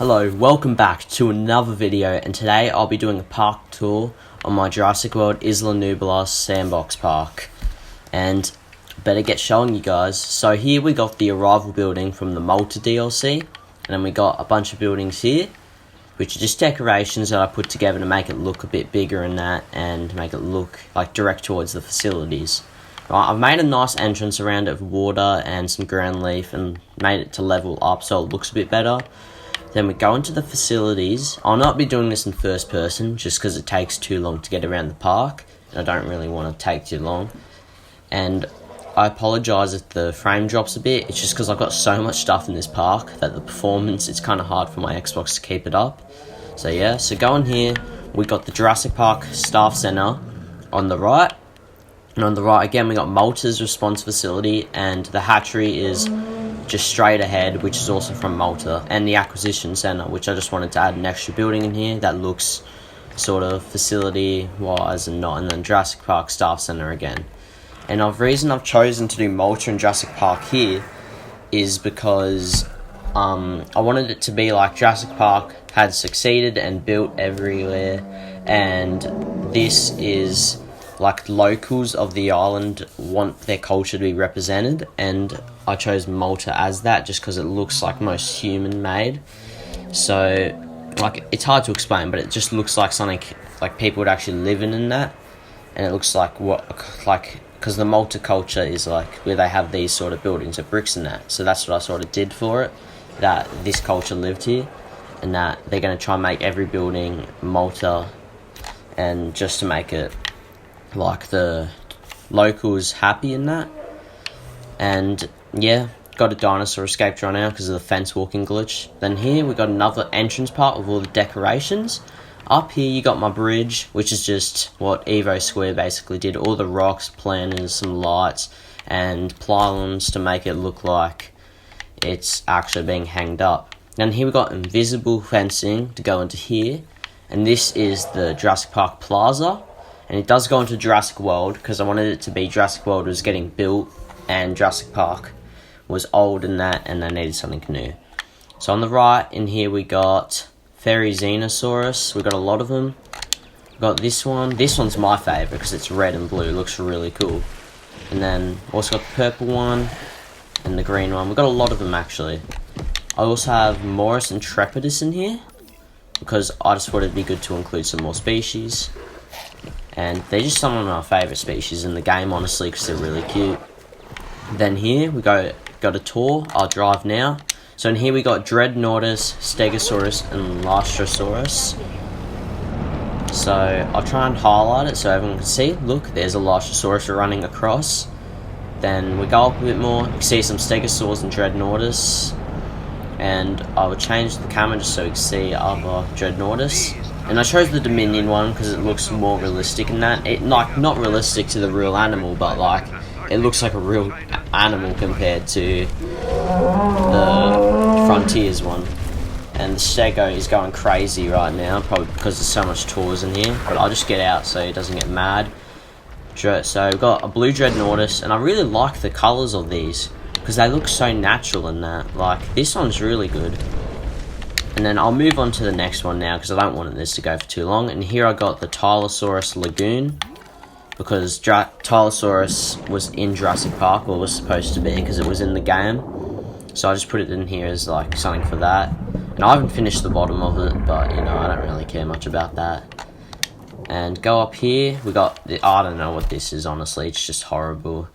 Hello, welcome back to another video, and today I'll be doing a park tour on my Jurassic World Isla nublar sandbox park. And better get showing you guys. So here we got the arrival building from the Malta DLC, and then we got a bunch of buildings here, which are just decorations that I put together to make it look a bit bigger and that, and make it look like direct towards the facilities. Right, I've made a nice entrance around it with water and some ground leaf and made it to level up so it looks a bit better. Then we go into the facilities. I'll not be doing this in first person just because it takes too long to get around the park, and I don't really want to take too long. And I apologise if the frame drops a bit. It's just because I've got so much stuff in this park that the performance, it's kind of hard for my Xbox to keep it up. So yeah, so going here, we got the Jurassic Park Staff Centre on the right. And on the right again, we got Malta's response facility, and the hatchery is just straight ahead, which is also from Malta, and the acquisition centre, which I just wanted to add an extra building in here that looks sort of facility wise and not, and then Jurassic Park Staff Centre again. And the reason I've chosen to do Malta and Jurassic Park here is because I wanted it to be like Jurassic Park had succeeded and built everywhere, and this is like locals of the island want their culture to be represented, and I chose Malta as that just because it looks like most human made. So like it's hard to explain, but it just looks like something like people would actually live in that, and it looks like because the Malta culture is like where they have these sort of buildings of bricks and that, so that's what I sort of did for it, that this culture lived here, and that they're going to try and make every building Malta, and just to make it like the locals happy in that. And yeah, got a dinosaur escaped right now because of the fence walking glitch. Then here we got another entrance part with all the decorations. Up here you got my bridge, which is just what Evo Square basically did, all the rocks, planters, some lights and pylons to make it look like it's actually being hanged up. Then here we got invisible fencing to go into here, and this is the Jurassic Park Plaza. And it does go into Jurassic World because I wanted it to be Jurassic World was getting built and Jurassic Park was old and that, and they needed something new. So on the right in here we got Fairy Xenosaurus. We got a lot of them. We got this one. This one's my favourite because it's red and blue. It looks really cool. And then also got the purple one and the green one. We got a lot of them actually. I also have Morris and Trepidus in here because I just thought it'd be good to include some more species. And they're just some of my favourite species in the game, honestly, because they're really cute. Then here we got a tour. I'll drive now. So in here we got Dreadnoughtus, Stegosaurus, and Lystrosaurus. So I'll try and highlight it so everyone can see. Look, there's a Lystrosaurus running across. Then we go up a bit more. You can see some Stegosaurs and Dreadnoughtus. And I will change the camera just so you can see other Dreadnoughtus. And I chose the Dominion one because it looks more realistic in that. It like not realistic to the real animal, but like it looks like a real animal compared to the Frontiers one. And the Stego is going crazy right now, probably because there's so much tours in here. But I'll just get out so he doesn't get mad. So we've got a blue Dreadnoughtus, and I really like the colours of these because they look so natural in that. Like this one's really good. And then I'll move on to the next one now because I don't want this to go for too long. And here I got the Tylosaurus Lagoon because Tylosaurus was in Jurassic Park, or was supposed to be because it was in the game. So I just put it in here as like something for that. And I haven't finished the bottom of it, but you know, I don't really care much about that. And go up here, we got I don't know what this is, honestly, it's just horrible.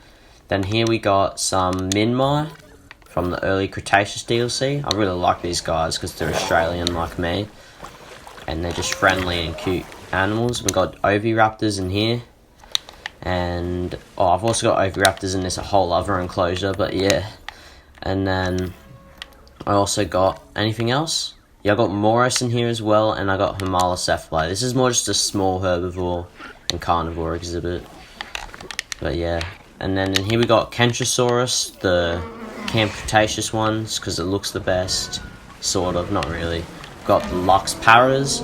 Then here we got some Minmi from the early Cretaceous DLC. I really like these guys because they're Australian like me, and they're just friendly and cute animals. We've got Oviraptors in here, and I've also got Oviraptors in this whole other enclosure, but yeah. And then I also got anything else? Yeah, I got Morris in here as well, and I got Homalocephali. This is more just a small herbivore and carnivore exhibit, but yeah. And then in here we got Kentrosaurus, the Camp Cretaceous ones, because it looks the best, sort of, not really. Got the Lux Paras,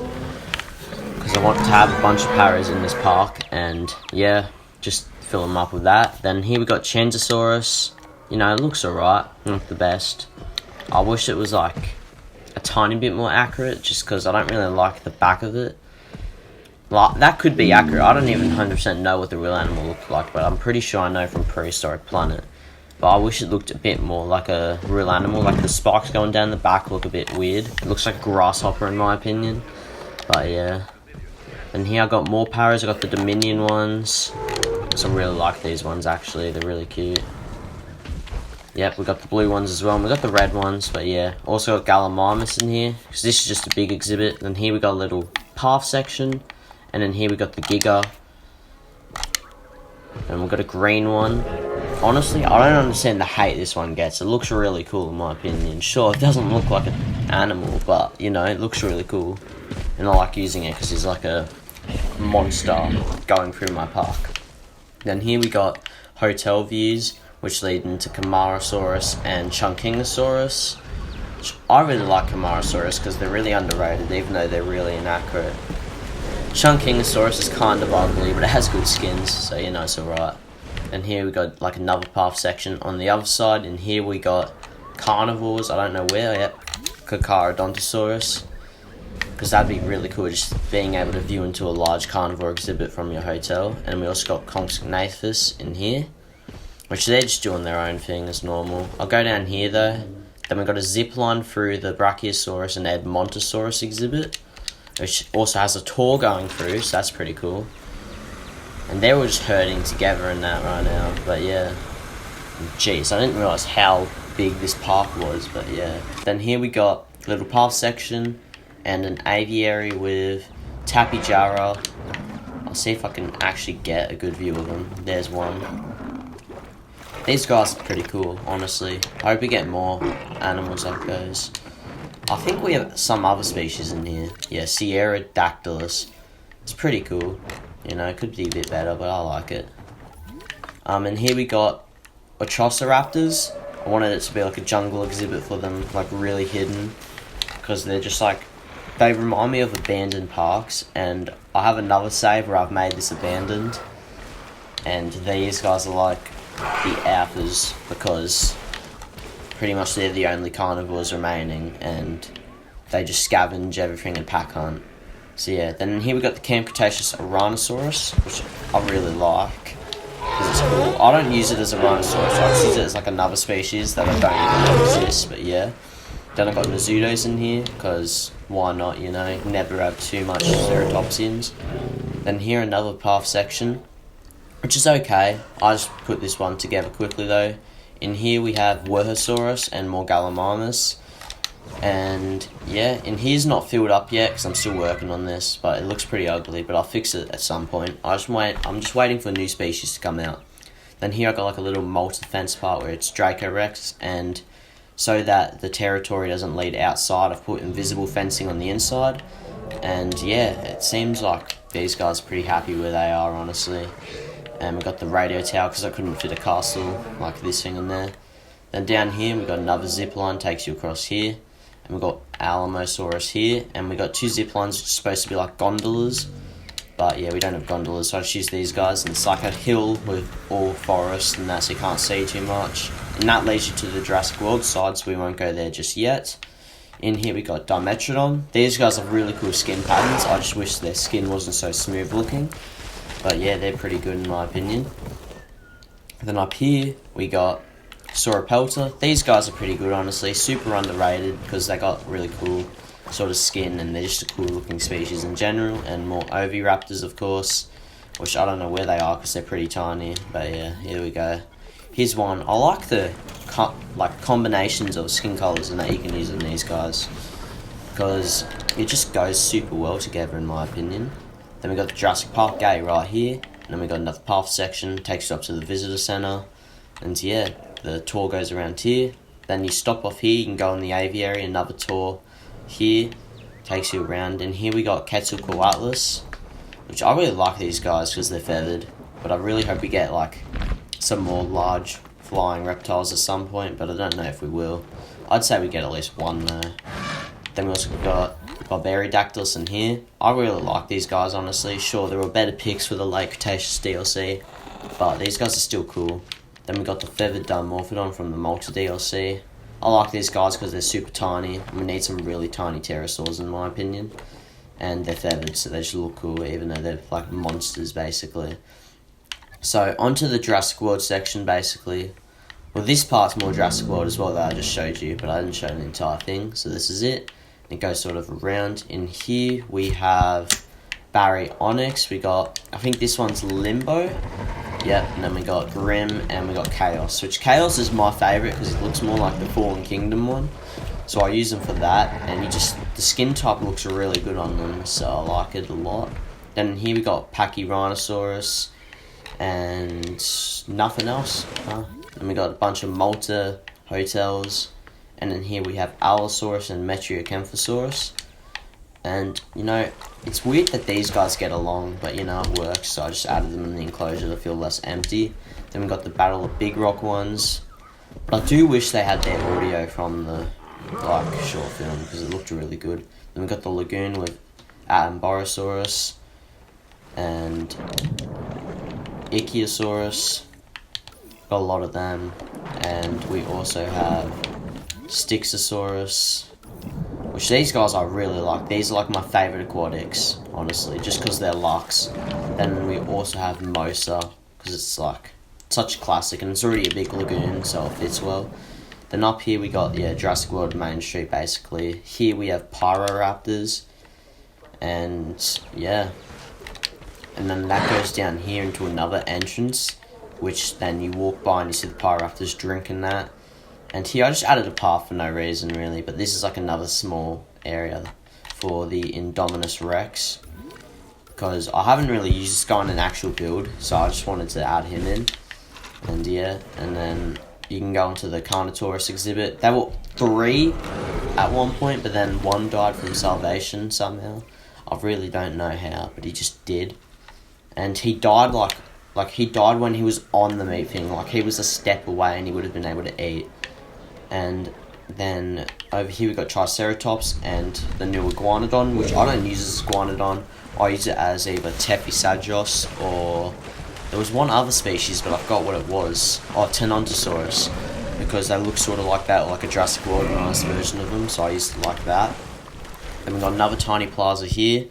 because I want to have a bunch of paras in this park, and yeah, just fill them up with that. Then here we got Changosaurus. You know, it looks alright, not the best. I wish it was like a tiny bit more accurate, just because I don't really like the back of it. Like, that could be accurate. I don't even 100% know what the real animal looked like, but I'm pretty sure I know from Prehistoric Planet. But I wish it looked a bit more like a real animal. Like the spikes going down the back look a bit weird. It looks like a grasshopper in my opinion. But yeah. And here I got more parrots. I got the Dominion ones. So I really like these ones actually. They're really cute. Yep, we got the blue ones as well. And we got the red ones, but yeah. Also got Gallimimus in here, because this is just a big exhibit. And here we got a little path section. And then here we got the Giga. And we got a green one. Honestly, I don't understand the hate this one gets. It looks really cool in my opinion. Sure, it doesn't look like an animal, but, you know, it looks really cool. And I like using it because it's like a monster going through my park. Then here we got hotel views, which lead into Camarasaurus and Chunkingosaurus. I really like Camarasaurus because they're really underrated, even though they're really inaccurate. Chunkingosaurus is kind of ugly, but it has good skins, so you know it's alright. And here we got like another path section on the other side, and here we got carnivores, I don't know where yet, Carcharodontosaurus, because that'd be really cool, just being able to view into a large carnivore exhibit from your hotel. And we also got Compsognathus in here, which they're just doing their own thing as normal. I'll go down here though. Then we got a zip line through the Brachiosaurus and Edmontosaurus exhibit, which also has a tour going through, so that's pretty cool. And they're all just herding together in that right now, but yeah. Jeez, I didn't realise how big this park was, but yeah. Then here we got a little path section and an aviary with Tapijara. I'll see if I can actually get a good view of them. There's one. These guys are pretty cool, honestly. I hope we get more animals like those. I think we have some other species in here. Yeah, Sierra Dactylus. It's pretty cool. You know, it could be a bit better, but I like it. And here we got Ochoceraptors. I wanted it to be like a jungle exhibit for them, like really hidden. Because they're just like, they remind me of abandoned parks. And I have another save where I've made this abandoned. And these guys are like the alphas, because pretty much they're the only carnivores remaining, and they just scavenge everything and pack hunt. So yeah, then here we got the Camp Cretaceous Rhinoceros, which I really like, because it's cool. I don't use it as a rhinoceros, I just use it as like another species that I don't even know exists, but yeah. Then I got Mizudos in here, because why not, you know, never have too much ceratopsians. Then here another path section, which is okay. I just put this one together quickly though. In here we have Werhosaurus and more Gallimimus. And yeah, in here's not filled up yet because I'm still working on this, but it looks pretty ugly, but I'll fix it at some point. I'm just waiting for new species to come out. Then here I got like a little multi-fence part where it's Dracorex, and so that the territory doesn't lead outside, I've put invisible fencing on the inside. And yeah, it seems like these guys are pretty happy where they are, honestly. And we got the radio tower because I couldn't fit a castle like this thing in there. Then down here we got another zip line, takes you across here. And we got Alamosaurus here, and we got two zip lines which are supposed to be like gondolas. But yeah, we don't have gondolas, so I just use these guys. And it's like a hill with all forest and that, so you can't see too much. And that leads you to the Jurassic World side, so we won't go there just yet. In here we got Dimetrodon. These guys have really cool skin patterns. I just wish their skin wasn't so smooth looking. But yeah, they're pretty good in my opinion. Then up here we got Sauropelta. These guys are pretty good, honestly. Super underrated because they got really cool sort of skin, and they're just a cool looking species in general. And more Oviraptors, of course, which I don't know where they are because they're pretty tiny. But yeah, here we go. Here's one. I like the combinations of skin colours and that you can use in these guys, because it just goes super well together in my opinion. Then we got the Jurassic Park gate right here, and then we got another path section, takes you up to the visitor centre, and yeah, the tour goes around here. Then you stop off here, you can go on the aviary, another tour here, takes you around, and here we got Quetzalcoatlus, which I really like these guys because they're feathered, but I really hope we get like some more large flying reptiles at some point, but I don't know if we will. I'd say we get at least one though. Then we also got Barbariodactylus in here. I really like these guys, honestly. Sure, there were better picks for the Late Cretaceous DLC, but these guys are still cool. Then we got the Feathered Dimorphodon from the Multi DLC, I like these guys because they're super tiny. We need some really tiny pterosaurs in my opinion. And they're feathered, so they just look cool, even though they're like monsters, basically. So, onto the Jurassic World section, basically. Well, this part's more Jurassic World as well that I just showed you, but I didn't show the entire thing, so this is it. It goes sort of around. In here, we have Baryonyx. We got, I think this one's Limbo. Yep, and then we got Grim, and we got Chaos, which Chaos is my favourite because it looks more like the Fallen Kingdom one. So I use them for that, and the skin type looks really good on them, so I like it a lot. Then here we got Pachyrhinosaurus, and nothing else. Then we got a bunch of Malta hotels, and then here we have Allosaurus and Metriacanthosaurus. And, it's weird that these guys get along, but, it works, so I just added them in the enclosure to feel less empty. Then we got the Battle of Big Rock ones, but I do wish they had their audio from the short film because it looked really good. Then we got the Lagoon with Attenborosaurus and Ichthyosaurus. Got a lot of them, and we also have Styxosaurus, which these guys I really like. These are like my favourite aquatics, honestly, just because they're luxe. Then we also have Mosa because it's like such a classic, and it's already a big lagoon, so it fits well. Then up here we got, Jurassic World Main Street, basically. Here we have Pyroraptors, and, And then that goes down here into another entrance, which then you walk by and you see the Pyroraptors drinking that. And here I just added a path for no reason, really, but this is like another small area for the Indominus Rex, because I haven't really used this guy in an actual build, so I just wanted to add him in. And and then you can go into the Carnotaurus exhibit. There were 3 at one point, but then 1 died from salvation somehow. I really don't know how, but he just did. And he died like he died when he was on the meat thing. Like he was a step away and he would have been able to eat. And then over here we got Triceratops and the new Iguanodon, which I don't use as Iguanodon. I use it as either Tephisagos or there was one other species, but I forgot what it was. Oh, Tenontosaurus, because they look sort of like that, like a Jurassic World nice version of them, so I used it like that. Then we got another tiny plaza here,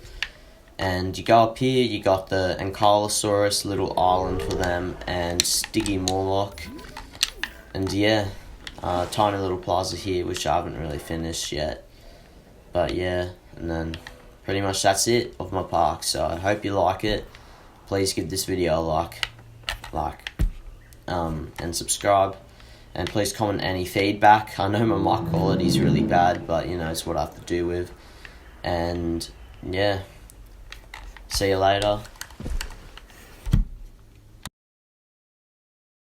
and you go up here, you got the Ankylosaurus, little island for them, and Stygimoloch, and tiny little plaza here, which I haven't really finished yet, but and then pretty much that's it of my park, so I hope you like it. Please give this video a like, and subscribe, and please comment any feedback. I know my mic quality is really bad, but it's what I have to do with, and see you later.